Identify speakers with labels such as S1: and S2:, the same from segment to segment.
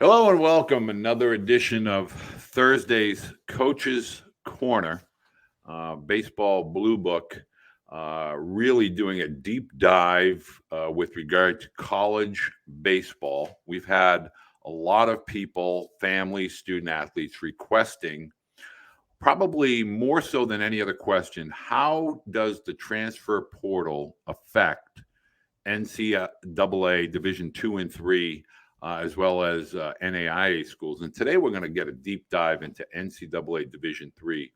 S1: Hello and welcome. Another edition of Thursday's Coach's Corner, Baseball Blue Book. Really doing a deep dive with regard to college baseball. We've had a lot of people, families, student athletes requesting, probably more so than any other question, how does the transfer portal affect NCAA Division two and three, as well as NAIA schools. And today we're going to get a deep dive into NCAA Division three.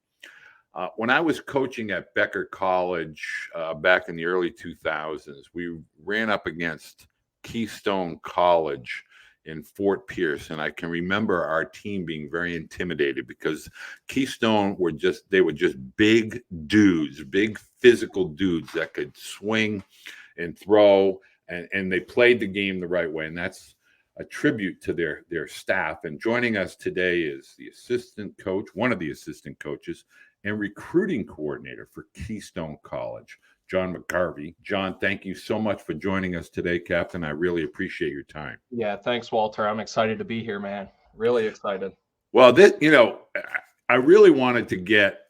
S1: When I was coaching at Becker College back in the early 2000s, we ran up against Keystone College in Fort Pierce, and I can remember our team being very intimidated because Keystone were just big dudes, big physical dudes that could swing and throw, and they played the game the right way, and that's a tribute to their staff. And joining us today is the assistant coach, one of the assistant coaches, and recruiting coordinator for Keystone College, John McGarvey. John, thank you so much for joining us today, Captain. I really appreciate your time.
S2: Yeah, thanks, Walter. I'm excited to be here, man. Really excited.
S1: Well, I really wanted to get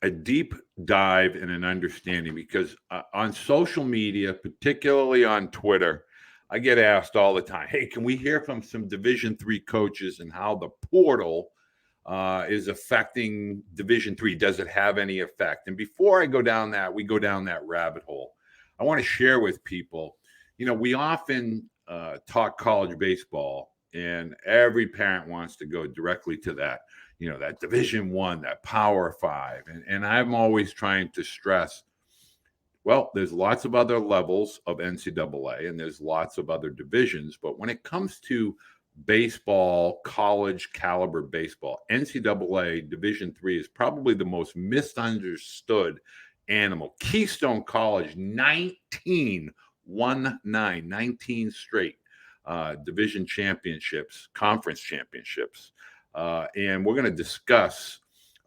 S1: a deep dive and an understanding because on social media, particularly on Twitter, I get asked all the time, "Hey, can we hear from some Division three coaches and how the portal is affecting Division three? Does it have any effect?" And before we go down that rabbit hole, I want to share with people. We often talk college baseball, and every parent wants to go directly to that Division one, that Power Five. And I'm always trying to stress, well, there's lots of other levels of NCAA and there's lots of other divisions. But when it comes to baseball, college caliber baseball, NCAA Division three is probably the most misunderstood animal. Keystone College, 19 straight division championships, conference championships. And we're going to discuss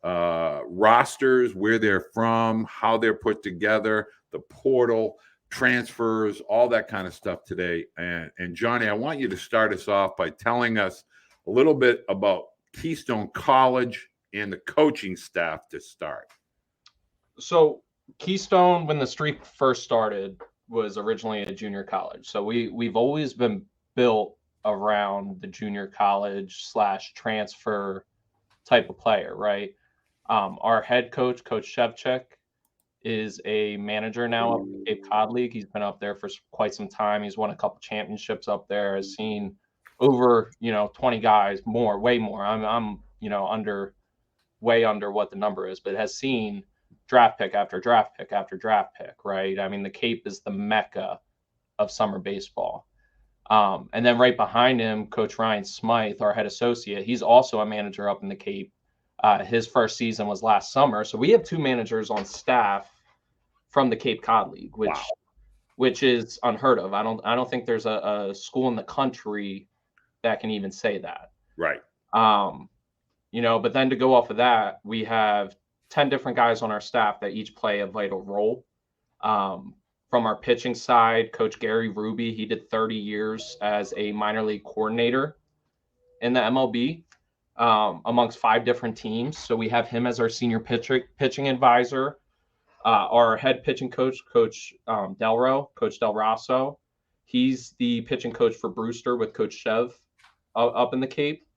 S1: rosters, where they're from, how they're put together, the portal, transfers, all that kind of stuff today. And Johnny, I want you to start us off by telling us a little bit about Keystone College and the coaching staff to start.
S2: So Keystone, when the streak first started, was originally a junior college. So we've always been built around the junior college / transfer type of player, right? Our head coach, Coach Shevchik, is a manager now up at the Cape Cod League. He's been up there for quite some time. He's won a couple championships up there. Has seen over 20 guys, way more. I'm way under what the number is, but has seen draft pick after draft pick after draft pick, right? I mean, the Cape is the mecca of summer baseball. And then right behind him, Coach Ryan Smythe, our head associate, he's also a manager up in the Cape. His first season was last summer. So we have two managers on staff from the Cape Cod League, which is unheard of. I don't think there's a school in the country that can even say that.
S1: Right.
S2: But then to go off of that, we have 10 different guys on our staff that each play a vital role. From our pitching side, Coach Gary Ruby, he did 30 years as a minor league coordinator in the MLB amongst 5 different teams. So we have him as our senior pitching advisor. Our head pitching coach, Coach Del Rosso, he's the pitching coach for Brewster with Coach Chev up in the Cape.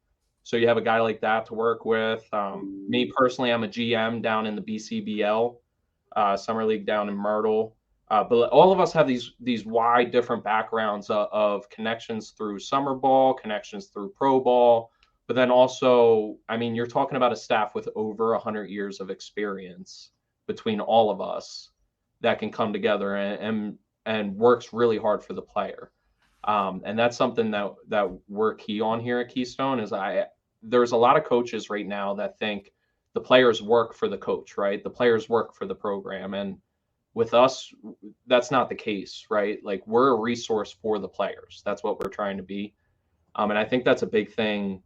S2: So you have a guy like that to work with. Me personally, I'm a GM down in the BCBL, Summer League down in Myrtle. But all of us have these wide different backgrounds of connections through summer ball, connections through pro ball. But then also, I mean, you're talking about a staff with over 100 years of experience between all of us that can come together and works really hard for the player. And that's something that we're key on here at Keystone is there's a lot of coaches right now that think the players work for the coach, right? The players work for the program. And with us, that's not the case, right? Like we're a resource for the players. That's what we're trying to be. And I think that's a big thing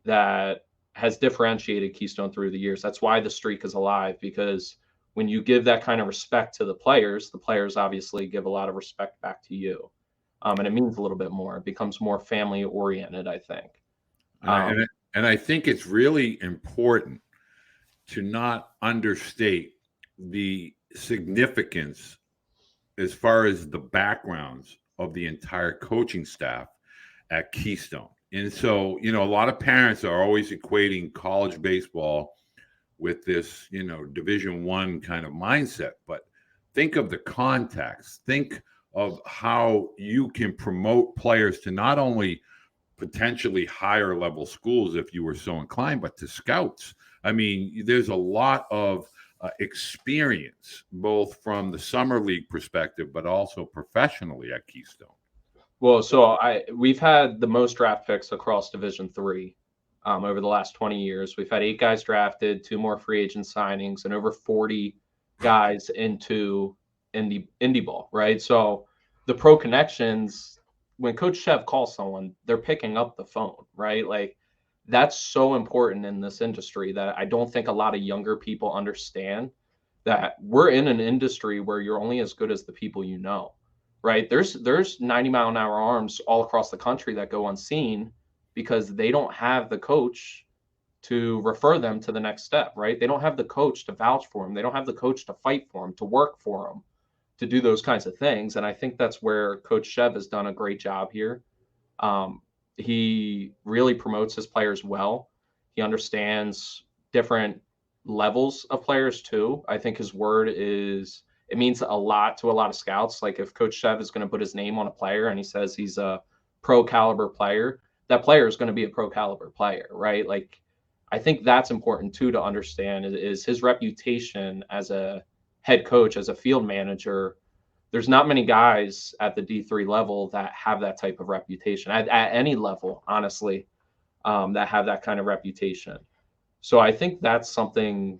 S2: that has differentiated Keystone through the years. That's why the streak is alive, because when you give that kind of respect to the players obviously give a lot of respect back to you. And it means a little bit more. It becomes more family oriented, I think.
S1: And I think it's really important to not understate the significance as far as the backgrounds of the entire coaching staff at Keystone. And so, a lot of parents are always equating college baseball with this, Division One kind of mindset. But think of the context. Think of how you can promote players to not only potentially higher level schools if you were so inclined, but to scouts. I mean, there's a lot of experience, both from the summer league perspective, but also professionally at Keystone.
S2: Well, so we've had the most draft picks across Division III over the last 20 years. We've had 8 guys drafted, 2 more free agent signings, and over 40 guys into indie ball, right? So the pro connections, when Coach Chev calls someone, they're picking up the phone, right? Like, that's so important in this industry that I don't think a lot of younger people understand, that we're in an industry where you're only as good as the people you know, right? There's 90-mile-an-hour arms all across the country that go unseen because they don't have the coach to refer them to the next step, right? They don't have the coach to vouch for them. They don't have the coach to fight for them, to work for them, to do those kinds of things. And I think that's where Coach Chev has done a great job here. He really promotes his players well. He understands different levels of players too. I think his word it means a lot to a lot of scouts. Like, if Coach Chev is going to put his name on a player and he says he's a pro caliber player, that player is going to be a pro caliber player, right? Like, I think that's important too to understand is his reputation as a head coach, as a field manager. There's not many guys at the D3 level that have that type of reputation at any level, honestly, that have that kind of reputation. So I think that's something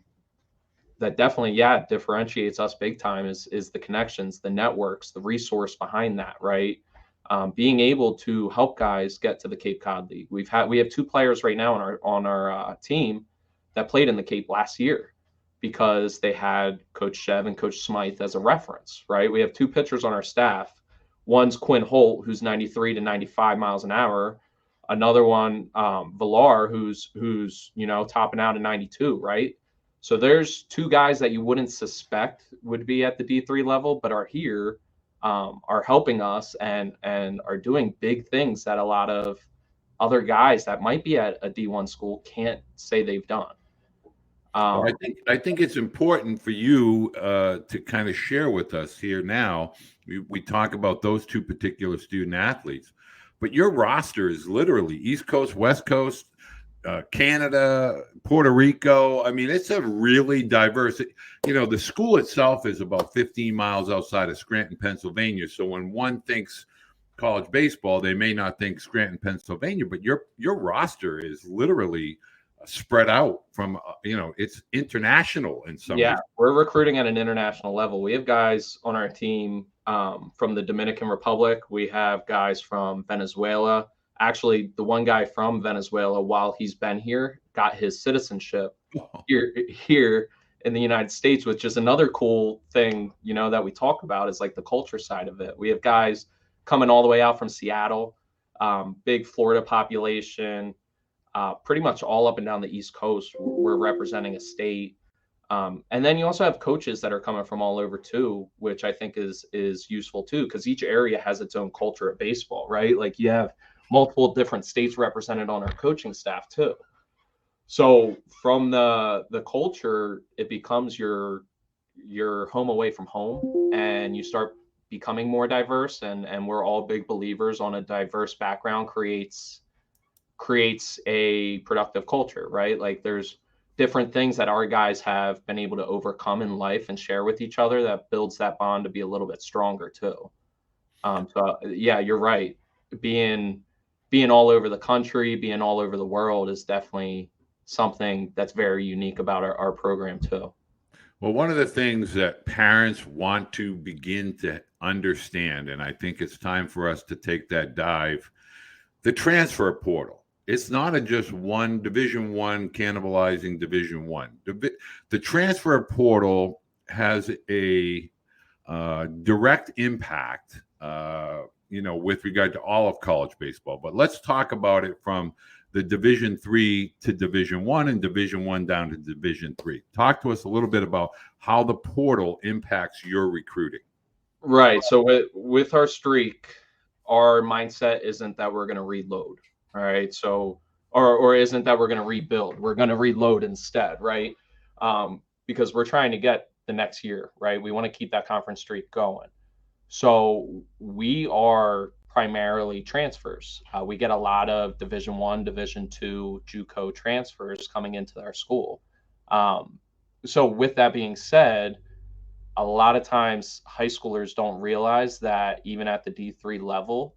S2: that definitely, differentiates us big time is the connections, the networks, the resource behind that, right? Being able to help guys get to the Cape Cod League. We have 2 players right now on our team that played in the Cape last year because they had Coach Chev and Coach Smythe as a reference, right? We have 2 pitchers on our staff. One's Quinn Holt, who's 93 to 95 miles an hour. Another one, Villar, who's topping out at 92, right? So there's 2 guys that you wouldn't suspect would be at the D3 level, but are here, are helping us and are doing big things that a lot of other guys that might be at a D1 school can't say they've done.
S1: I think it's important for you to kind of share with us here now. We talk about those 2 particular student athletes, but your roster is literally East Coast, West Coast, Canada, Puerto Rico. I mean, it's a really diverse. The school itself is about 15 miles outside of Scranton, Pennsylvania. So when one thinks college baseball, they may not think Scranton, Pennsylvania, but your roster is literally spread out from it's international in some ways.
S2: We're recruiting at an international level. We have guys on our team from the Dominican Republic. We have guys from Venezuela. Actually, the one guy from Venezuela, while he's been here, got his citizenship here in the United States, which is another cool thing, that we talk about, is like the culture side of it. We have guys coming all the way out from Seattle, big Florida population, pretty much all up and down the East Coast. We're representing a state. And then you also have coaches that are coming from all over too, which I think is useful too, because each area has its own culture of baseball, right? Like, you have multiple different states represented on our coaching staff too. So from the culture, it becomes your home away from home, and you start becoming more diverse. And we're all big believers on a diverse background creates a productive culture, right? Like, there's different things that our guys have been able to overcome in life and share with each other that builds that bond to be a little bit stronger too. So yeah, you're right. Being all over the country, being all over the world is definitely something that's very unique about our program too.
S1: Well, one of the things that parents want to begin to understand, and I think it's time for us to take that dive, the transfer portal. It's not just one Division One cannibalizing Division One. The transfer portal has a direct impact with regard to all of college baseball. But let's talk about it from the Division III to Division I and Division I down to Division III. Talk to us a little bit about how the portal impacts your recruiting.
S2: Right. So with our streak, our mindset isn't that we're going to reload. All right. So or isn't that we're going to rebuild. We're going to reload instead, right? Because we're trying to get the next year, right? We want to keep that conference streak going. So we are primarily transfers. We get a lot of Division I, Division II JUCO transfers coming into our school. So with that being said, a lot of times high schoolers don't realize that even at the D3 level,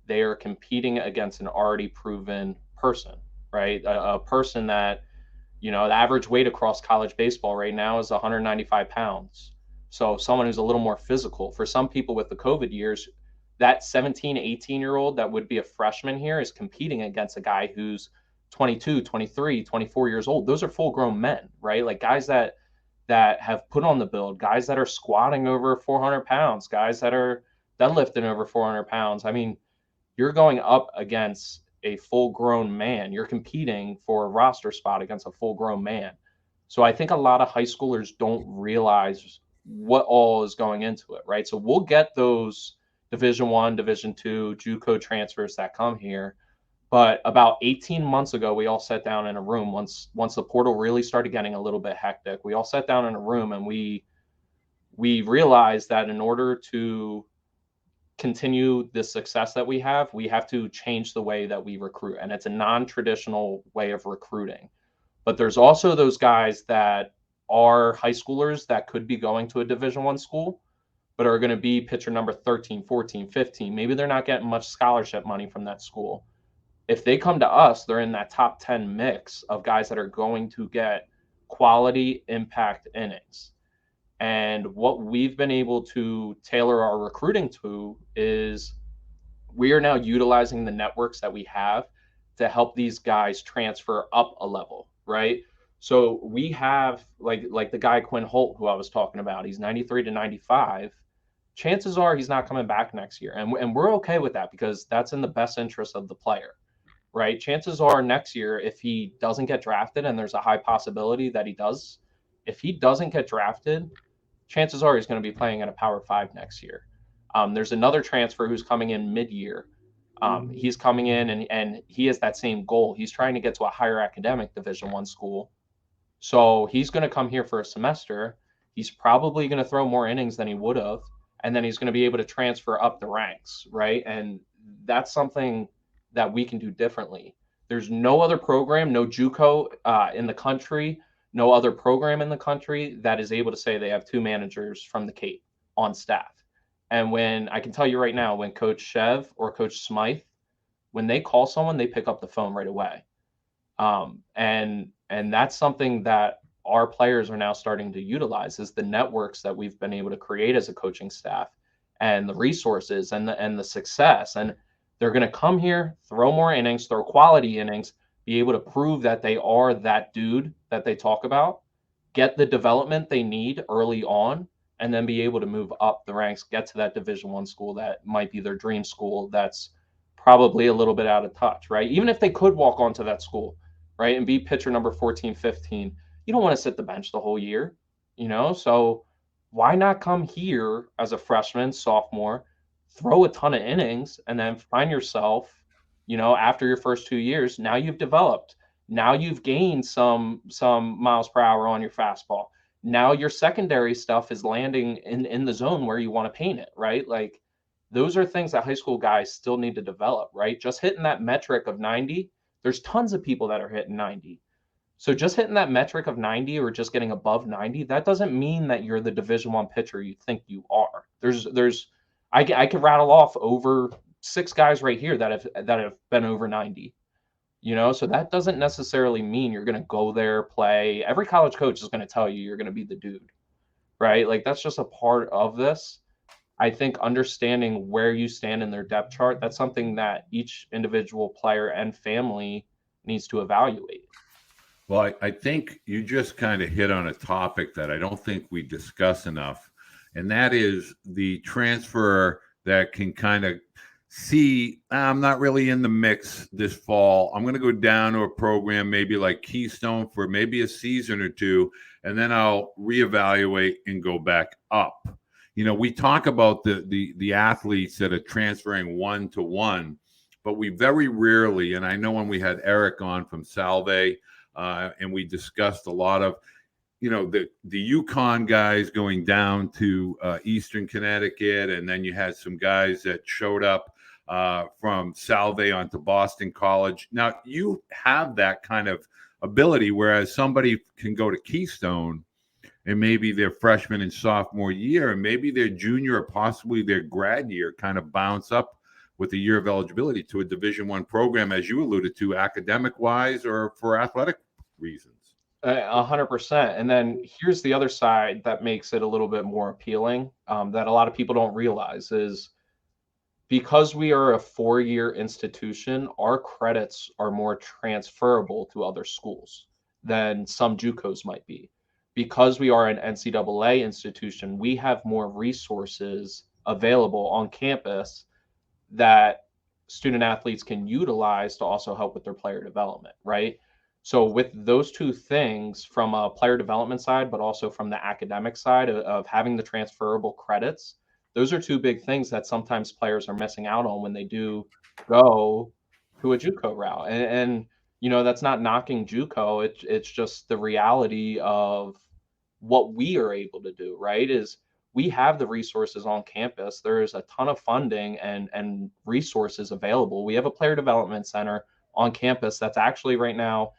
S2: they are competing against an already proven person, right? A person that, the average weight across college baseball right now is 195 pounds. So someone who's a little more physical. For some people with the COVID years, that 17, 18-year-old that would be a freshman here is competing against a guy who's 22, 23, 24 years old. Those are full-grown men, right? Like guys that have put on the build, guys that are squatting over 400 pounds, guys that are deadlifting over 400 pounds. I mean, you're going up against a full-grown man. You're competing for a roster spot against a full-grown man. So I think a lot of high schoolers don't realize what all is going into it, right? So we'll get those Division I, Division II, JUCO transfers that come here. But about 18 months ago, we all sat down in a room once the portal really started getting a little bit hectic. We all sat down in a room and we realized that in order to continue the success that we have to change the way that we recruit. And it's a non-traditional way of recruiting. But there's also those guys that are high schoolers that could be going to a Division I school, but are going to be pitcher number 13, 14, 15. Maybe they're not getting much scholarship money from that school. If they come to us, they're in that top 10 mix of guys that are going to get quality impact innings. And what we've been able to tailor our recruiting to is we are now utilizing the networks that we have to help these guys transfer up a level, right? So we have like the guy Quinn Holt, who I was talking about, he's 93 to 95. Chances are he's not coming back next year. And we're okay with that because that's in the best interest of the player, right? Chances are next year, if he doesn't get drafted, and there's a high possibility that he does, if he doesn't get drafted, chances are he's going to be playing at a Power 5 next year. There's another transfer who's coming in mid-year. He's coming in and he has that same goal. He's trying to get to a higher academic Division I school. So he's going to come here for a semester. He's probably going to throw more innings than he would have. And then he's going to be able to transfer up the ranks, right? And that's something that we can do differently. There's no other program, no JUCO in the country, no other program in the country that is able to say they have two managers from the Cape on staff. And when I can tell you right now, when Coach Chev or Coach Smythe, when they call someone, they pick up the phone right away. And that's something that our players are now starting to utilize is the networks that we've been able to create as a coaching staff and the resources and the success. And they're going to come here, throw more innings, throw quality innings, be able to prove that they are that dude that they talk about, get the development they need early on, and then be able to move up the ranks, get to that Division I school that might be their dream school that's probably a little bit out of touch, right? Even if they could walk onto that school, right, and be pitcher number 14, 15, you don't want to sit the bench the whole year, So why not come here as a freshman, sophomore, throw a ton of innings, and then find yourself, after your first 2 years, now you've developed. Now you've gained some miles per hour on your fastball. Now your secondary stuff is landing in the zone where you want to paint it, right? Like those are things that high school guys still need to develop, right? Just hitting that metric of 90, there's tons of people that are hitting 90. So just hitting that metric of 90 or just getting above 90, that doesn't mean that you're the Division I pitcher you think you are. I could rattle off over 6 guys right here that have been over 90. So that doesn't necessarily mean you're going to go there, play. Every college coach is going to tell you you're going to be the dude, right? Like that's just a part of this. I think understanding where you stand in their depth chart, that's something that each individual player and family needs to evaluate.
S1: Well, I think you just kind of hit on a topic that I don't think we discuss enough, and that is the transfer that can kind of see, I'm not really in the mix this fall. I'm going to go down to a program maybe like Keystone for maybe a season or two, and then I'll reevaluate and go back up. You know, we talk about the athletes that are transferring 1-to-1, but we very rarely, and I know when we had Eric on from Salve, and we discussed a lot of, you know, the Yukon guys going down to Eastern Connecticut, and then you had some guys that showed up from Salve onto Boston College. Now you have that kind of ability, whereas somebody can go to Keystone and maybe their freshman and sophomore year, and maybe their junior or possibly their grad year kind of bounce up with a year of eligibility to a Division I program, as you alluded to, academic wise or for athletic reasons.
S2: 100%. And then here's the other side that makes it a little bit more appealing, that a lot of people don't realize is because we are a 4-year institution, our credits are more transferable to other schools than some JUCOs might be. Because we are an NCAA institution, we have more resources available on campus that student athletes can utilize to also help with their player development, right? So with those two things from a player development side, but also from the academic side of having the transferable credits, those are two big things that sometimes players are missing out on when they do go to a JUCO route. And you know, that's not knocking JUCO. It's just the reality of what we are able to do, right? Is we have the resources on campus. There is a ton of funding and resources available. We have a player development center on campus that's actually right now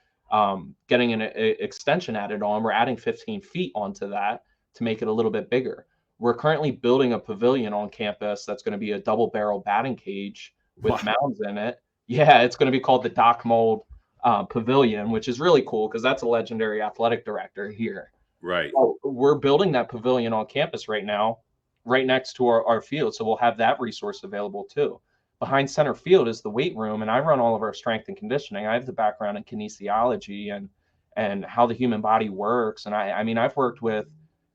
S2: getting an extension added on. We're adding 15 feet onto that to make it a little bit bigger. We're currently building a pavilion on campus that's going to be a double barrel batting cage with mounds in it. Yeah, it's going to be called the Doc Mold Pavilion, which is really cool because that's a legendary athletic director here.
S1: Right.
S2: So we're building that pavilion on campus right now, right next to our field. So we'll have that resource available too. Behind center field is the weight room, and I run all of our strength and conditioning. I have the background in kinesiology and how the human body works. And I mean, I've worked with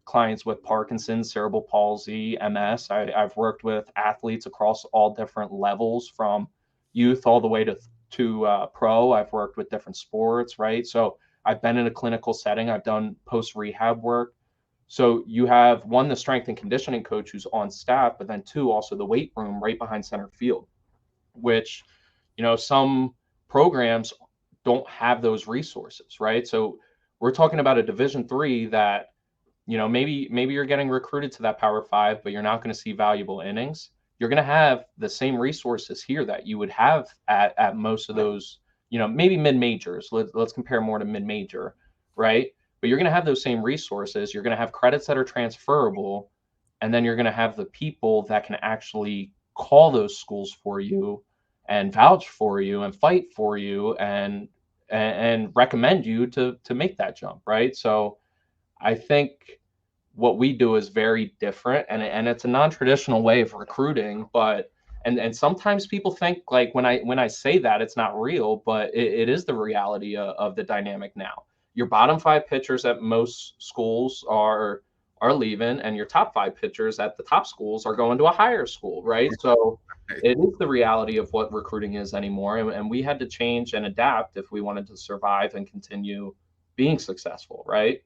S2: clients with Parkinson's, cerebral palsy, MS. I've worked with athletes across all different levels, from youth all the way to pro. I've worked with different sports, right? So I've been in a clinical setting. I've done post rehab work. So you have one, the strength and conditioning coach who's on staff, but then two, also the weight room right behind center field, which, you know, some programs don't have those resources, right? So we're talking about a Division III that, you know, maybe you're getting recruited to that Power 5, but you're not going to see valuable innings. You're going to have the same resources here that you would have at most of those, you know, maybe mid majors. Let's compare more to mid major, right? But you're going to have those same resources. You're going to have credits that are transferable, and then you're going to have the people that can actually call those schools for you and vouch for you and fight for you and recommend you to make that jump, right? So I think what we do is very different, and it's a non-traditional way of recruiting, but and sometimes people think like when I say that it's not real, but it is the reality of the dynamic now. Your bottom 5 pitchers at most schools are leaving, and your top 5 pitchers at the top schools are going to a higher school, right? So it is the reality of what recruiting is anymore, and we had to change and adapt if we wanted to survive and continue being successful, right?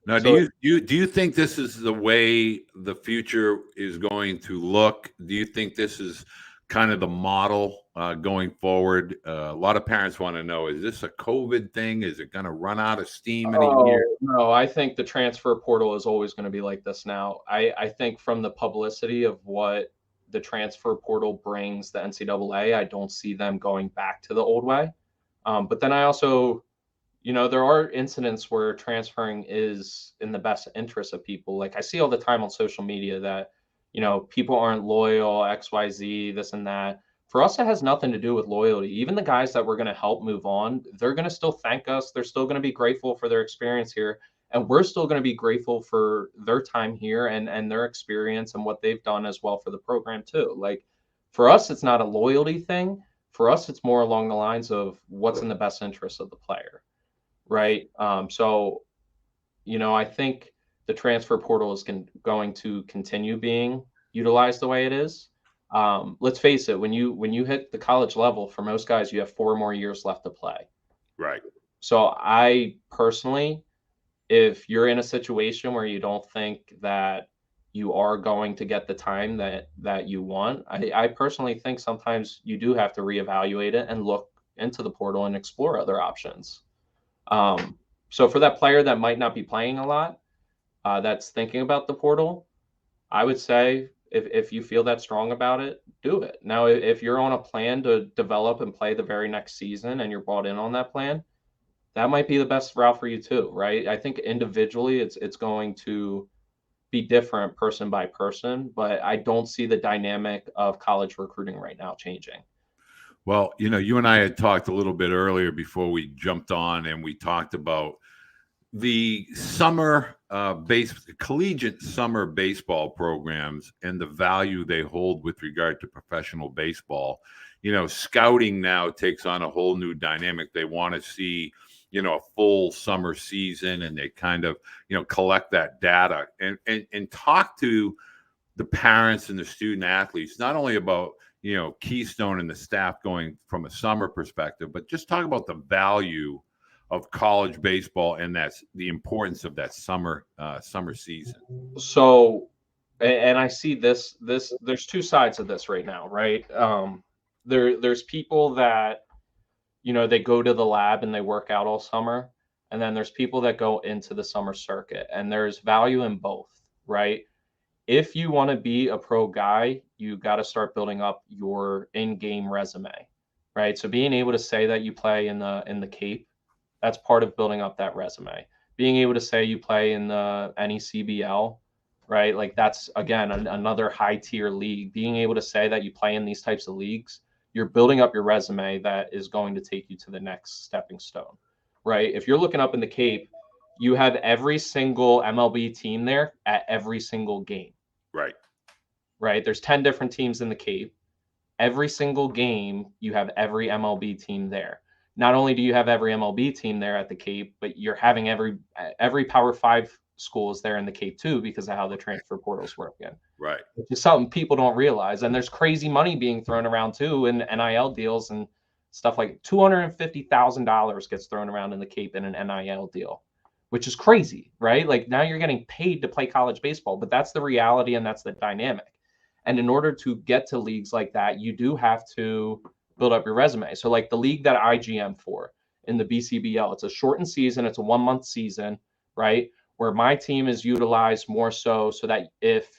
S1: Now,
S2: So
S1: do you think this is the way the future is going to look? Do you think this is kind of the model going forward? A lot of parents want to know: is this a COVID thing? Is it going to run out of steam in a year?
S2: Oh, no, I think the transfer portal is always going to be like this now. I think from the publicity of what the transfer portal brings the NCAA, I don't see them going back to the old way. But then I also, you know, there are incidents where transferring is in the best interest of people. Like I see all the time on social media that, you know, people aren't loyal, XYZ, this and that. For us, it has nothing to do with loyalty. Even the guys that we're going to help move on, they're going to still thank us. They're still going to be grateful for their experience here. And we're still going to be grateful for their time here and their experience and what they've done as well for the program too. Like for us, it's not a loyalty thing. For us, it's more along the lines of what's in the best interest of the player, right? So, you know, I think the transfer portal is going to continue being utilized the way it is. Let's face it, when you hit the college level, for most guys, you have 4 more years left to play.
S1: Right.
S2: So I personally, if you're in a situation where you don't think that you are going to get the time that you want, I personally think sometimes you do have to reevaluate it and look into the portal and explore other options. Um, so for that player that might not be playing a lot, that's thinking about the portal, I would say if you feel that strong about it, do it. Now, if you're on a plan to develop and play the very next season and you're bought in on that plan, that might be the best route for you too, right? I think individually it's going to be different person by person, but I don't see the dynamic of college recruiting right now changing.
S1: Well, you and I had talked a little bit earlier before we jumped on, and we talked about the summer collegiate summer baseball programs and the value they hold with regard to professional baseball. Scouting now takes on a whole new dynamic. They want to see, a full summer season, and they kind of, collect that data and talk to the parents and the student athletes, not only about, Keystone and the staff going from a summer perspective, but just talk about the value of college baseball, and that's the importance of that summer season.
S2: So, and I see this there's two sides of this right now, right? There's people that they go to the lab and they work out all summer, and then there's people that go into the summer circuit, and there's value in both, right? If you want to be a pro guy, you got to start building up your in-game resume, right? So being able to say that you play in the Cape, that's part of building up that resume. Being able to say you play in the NECBL, right? Like that's again another high tier league. Being able to say that you play in these types of leagues, you're building up your resume that is going to take you to the next stepping stone, right? If you're looking up in the Cape, you have every single MLB team there at every single game,
S1: Right.
S2: right? There's 10 different teams in the Cape. Every single game, you have every MLB team there. Not only do you have every MLB team there at the Cape, but you're having every Power Five school is there in the Cape too because of how the transfer portals work in.
S1: Right.
S2: Which is something people don't realize. And there's crazy money being thrown around too in NIL deals and stuff like $250,000 gets thrown around in the Cape in an NIL deal, which is crazy, right? Like now you're getting paid to play college baseball, but that's the reality and that's the dynamic. And in order to get to leagues like that, you do have to build up your resume. So, like the league that I GM for in the BCBL, it's a shortened season, it's a 1 month season, right? Where my team is utilized more so that if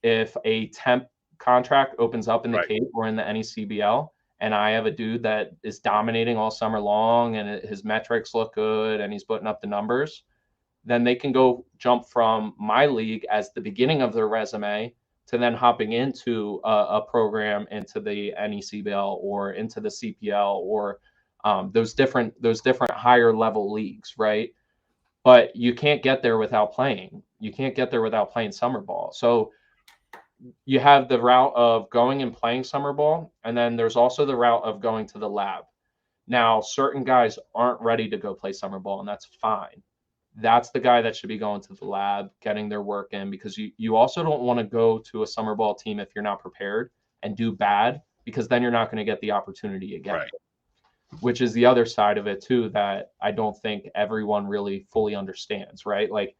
S2: a temp contract opens up in the
S1: Right.
S2: Cape or in the NECBL, and I have a dude that is dominating all summer long and his metrics look good and he's putting up the numbers, then they can go jump from my league as the beginning of their resume to then hopping into a program into the NECBL or into the CPL or those different higher level leagues, right? But you can't get there without playing. You can't get there without playing summer ball. So you have the route of going and playing summer ball, and then there's also the route of going to the lab. Now, certain guys aren't ready to go play summer ball, and that's fine. That's the guy that should be going to the lab, getting their work in, because you also don't want to go to a summer ball team if you're not prepared and do bad, because then you're not going to get the opportunity again,
S1: Right.
S2: which is the other side of it too that I don't think everyone really fully understands, right? Like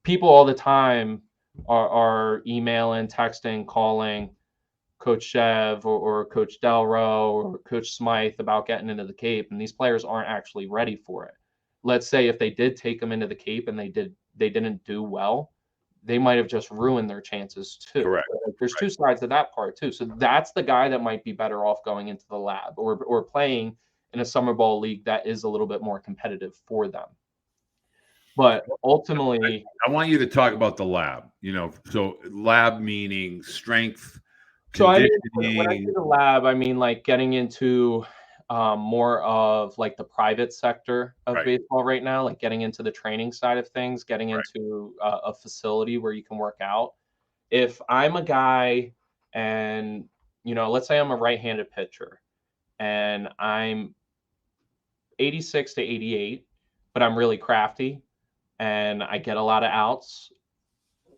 S2: people all the time are emailing, texting, calling Coach Chev or Coach Delro or Coach Smythe about getting into the Cape, and these players aren't actually ready for it. Let's say if they did take them into the Cape and they didn't do well, they might have just ruined their chances too.
S1: Correct.
S2: Like, there's
S1: Right.
S2: two sides to that part too. So that's the guy that might be better off going into the lab or playing in a summer ball league that is a little bit more competitive for them. But ultimately,
S1: I want you to talk about the lab. So lab meaning strength,
S2: so I mean, when I say
S1: conditioning.
S2: the lab, I mean like getting into more of like the private sector of
S1: Right.
S2: baseball right now, like getting into the training side of things, getting
S1: Right.
S2: into a facility where you can work out. If I'm a guy and, let's say I'm a right-handed pitcher and I'm 86 to 88, but I'm really crafty and I get a lot of outs,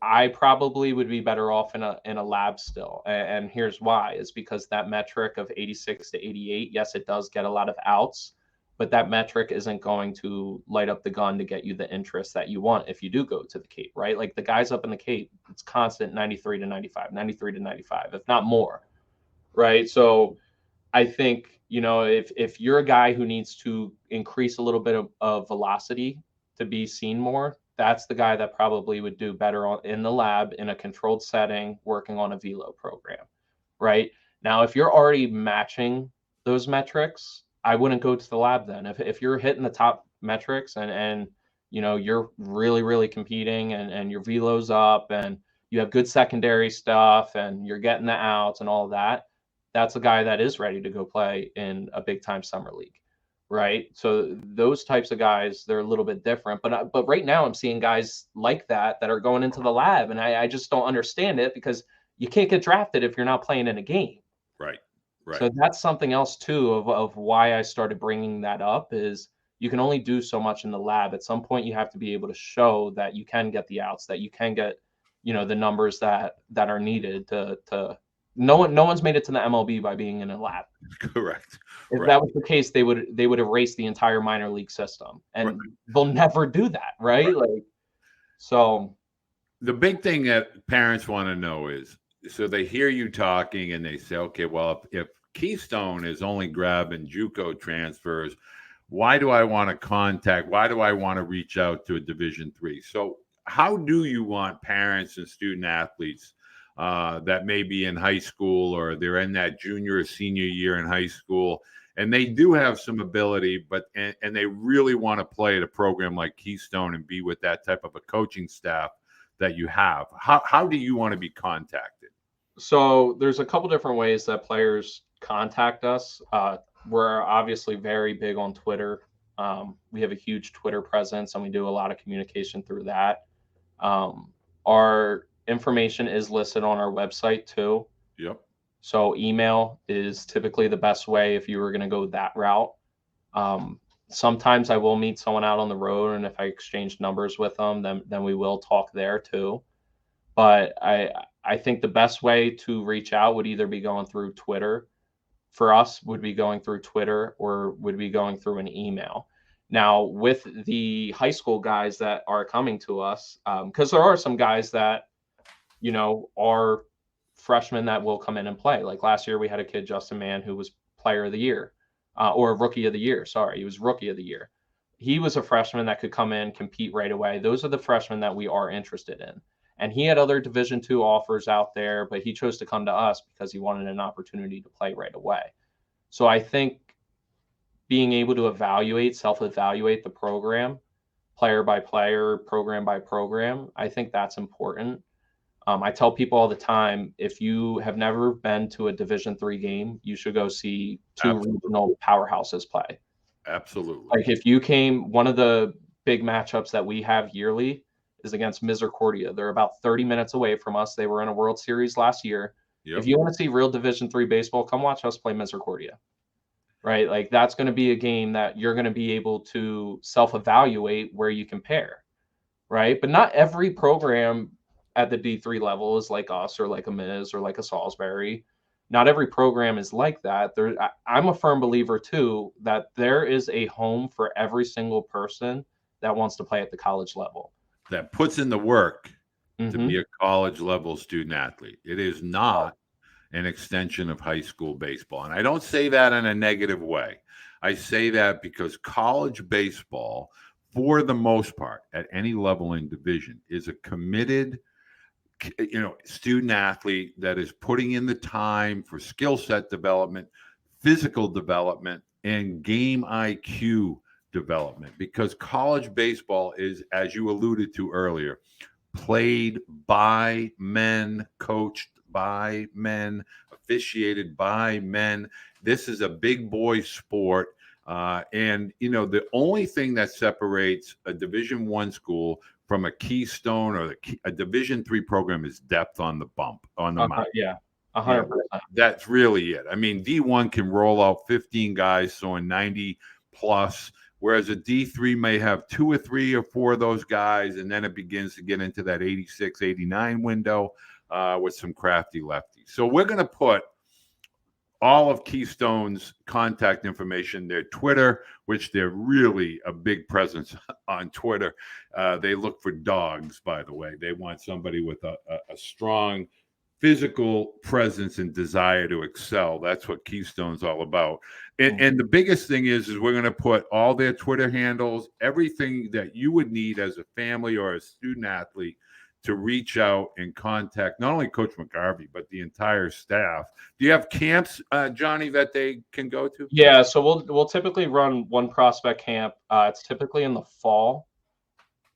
S2: I probably would be better off in a lab still. And here's why, is because that metric of 86 to 88, yes, it does get a lot of outs, but that metric isn't going to light up the gun to get you the interest that you want if you do go to the Cape, right? Like the guys up in the Cape, it's constant 93 to 95, 93 to 95, if not more, right? So I think, if you're a guy who needs to increase a little bit of velocity to be seen more, that's the guy that probably would do better in the lab in a controlled setting, working on a velo program, right? Now, if you're already matching those metrics, I wouldn't go to the lab then. If you're hitting the top metrics and you're really, really competing and your velo's up and you have good secondary stuff and you're getting the outs and all of that, that's a guy that is ready to go play in a big time summer league, right? So those types of guys, they're a little bit different. But right now, I'm seeing guys like that are going into the lab, and I just don't understand it, because you can't get drafted if you're not playing in a game.
S1: Right. Right.
S2: So that's something else too of why I started bringing that up, is you can only do so much in the lab. At some point, you have to be able to show that you can get the outs, that you can get the numbers that are needed to no one's made it to the MLB by being in a lab.
S1: Correct.
S2: If
S1: Right.
S2: that was the case, they would erase the entire minor league system, and they'll never do that, right? Like, so
S1: the big thing that parents want to know is, so they hear you talking and they say, okay, well, if Keystone is only grabbing JUCO transfers, why do I want to reach out to a Division III? So how do you want parents and student athletes that may be in high school, or they're in that junior or senior year in high school, and they do have some ability, and they really want to play at a program like Keystone and be with that type of a coaching staff that you have? How do you want to be contacted?
S2: So there's a couple different ways that players contact us. We're obviously very big on Twitter. We have a huge Twitter presence, and we do a lot of communication through that. Our information is listed on our website too.
S1: Yep.
S2: So email is typically the best way if you were going to go that route. Sometimes I will meet someone out on the road, and if I exchange numbers with them, then we will talk there too. But I think the best way to reach out would either be going through Twitter. For us, would be going through Twitter, or would be going through an email. Now, with the high school guys that are coming to us, because there are some guys that are freshmen that will come in and play. Like last year, we had a kid, Justin Mann, who was player of the year, or rookie of the year. Sorry, he was rookie of the year. He was a freshman that could come in, compete right away. Those are the freshmen that we are interested in. And he had other Division II offers out there, but he chose to come to us because he wanted an opportunity to play right away. So I think being able to self-evaluate the program, player by player, program by program, I think that's important. I tell people all the time, if you have never been to a Division III game, you should go see two regional powerhouses play.
S1: Absolutely.
S2: Like if you came, one of the big matchups that we have yearly is against Misericordia. They're about 30 minutes away from us. They were in a World Series last year. Yep. If you want to see real Division III baseball, come watch us play Misericordia, right? Like that's going to be a game that you're going to be able to self-evaluate where you compare, right? But not every program at the D3 level is like us, or like a Miz, or like a Salisbury. Not every program is like that. I'm a firm believer too that there is a home for every single person that wants to play at the college level,
S1: that puts in the work to be a college level student athlete. It is not an extension of high school baseball. And I don't say that in a negative way. I say that because college baseball, for the most part, at any level in division, is a committed, student athlete that is putting in the time for skill set development, physical development, and game IQ development, because college baseball is, as you alluded to earlier, played by men, coached by men, officiated by men. This is a big boy sport. And the only thing that separates a Division I school from a Keystone or a Division III program is depth on the mound.
S2: Yeah, 100%.
S1: That's really it. I mean, D1 can roll out 15 guys throwing 90 plus whereas a D3 may have 2 or 3 or 4 of those guys, and then it begins to get into that 86, 89 window with some crafty lefties. So we're going to put all of Keystone's contact information, their Twitter, which they're really a big presence on Twitter. They look for dogs, by the way. They want somebody with a strong physical presence and desire to excel. That's what Keystone's all about. And the biggest thing is we're going to put all their Twitter handles, everything that you would need as a family or a student athlete to reach out and contact not only Coach McGarvey, but the entire staff. Do you have camps, Johnny, that they can go to?
S2: Yeah, so we'll typically run one prospect camp. It's typically in the fall.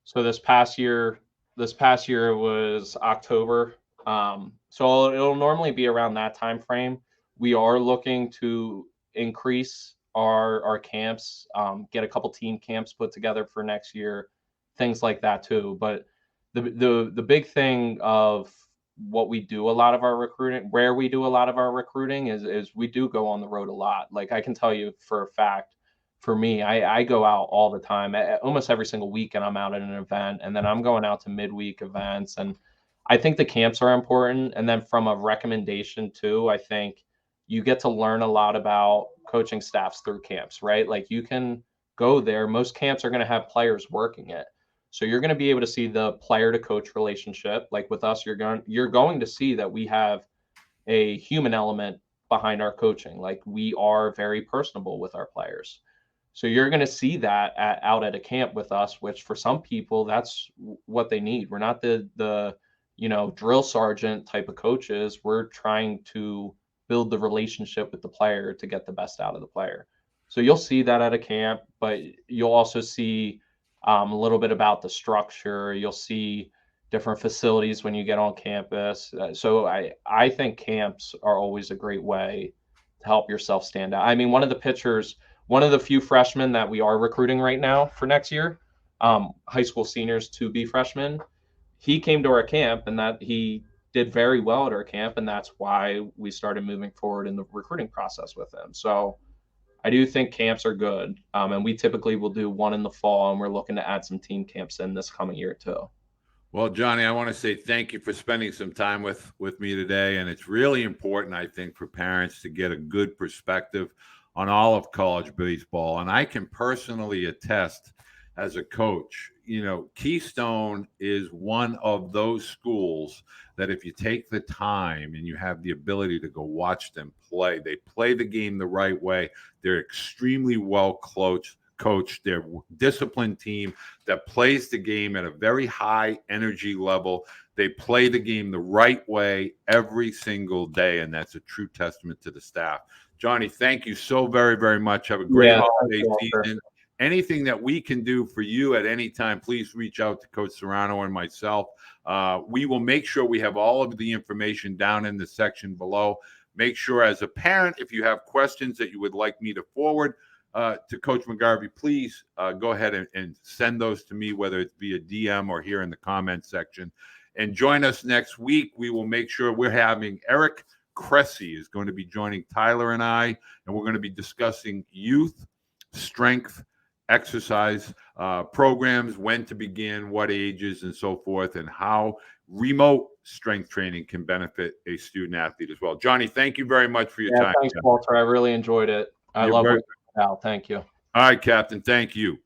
S2: So this past year it was October. So it'll normally be around that time frame. We are looking to increase our camps, get a couple team camps put together for next year, things like that too. But the big thing of what we do a lot of our recruiting, where we do a lot of our recruiting is we do go on the road a lot. Like I can tell you for a fact, for me, I go out all the time. Almost every single weekend I'm out at an event, and then I'm going out to midweek events. And I think the camps are important. And then from a recommendation too, I think you get to learn a lot about coaching staffs through camps, right? Like you can go there. Most camps are going to have players working it. So you're going to be able to see the player to coach relationship. Like with us, you're going to see that we have a human element behind our coaching. Like we are very personable with our players. So you're going to see that out at a camp with us, which for some people, that's what they need. We're not the drill sergeant type of coaches. We're trying to build the relationship with the player to get the best out of the player. So you'll see that at a camp, but you'll also see a little bit about the structure. You'll see different facilities when you get on campus. So I think camps are always a great way to help yourself stand out. I mean, one of the few freshmen that we are recruiting right now for next year, high school seniors to be freshmen, he came to our camp and that he did very well at our camp. And that's why we started moving forward in the recruiting process with him. So I do think camps are good. And we typically will do one in the fall, and we're looking to add some team camps in this coming year too.
S1: Well, Johnny, I want to say thank you for spending some time with me today. And it's really important, I think, for parents to get a good perspective on all of college baseball. And I can personally attest as a coach, Keystone is one of those schools that if you take the time and you have the ability to go watch them play, they play the game the right way. They're extremely well coached. They're a disciplined team that plays the game at a very high energy level. They play the game the right way every single day, and that's a true testament to the staff. Johnny, thank you so very, very much. Have a great holiday season. Anything that we can do for you at any time, please reach out to Coach Serrano and myself. We will make sure we have all of the information down in the section below. Make sure as a parent, if you have questions that you would like me to forward to Coach McGarvey, please go ahead and send those to me, whether it's via DM or here in the comment section. And join us next week. We will make sure we're having Eric Cressy is going to be joining Tyler and I, and we're going to be discussing youth, strength, exercise programs, when to begin, what ages, and so forth, and how remote strength training can benefit a student athlete as well. Johnny, thank you very much for your time.
S2: Thanks, Walter. I really enjoyed it. I love it. Thank you.
S1: All right, Captain. Thank you.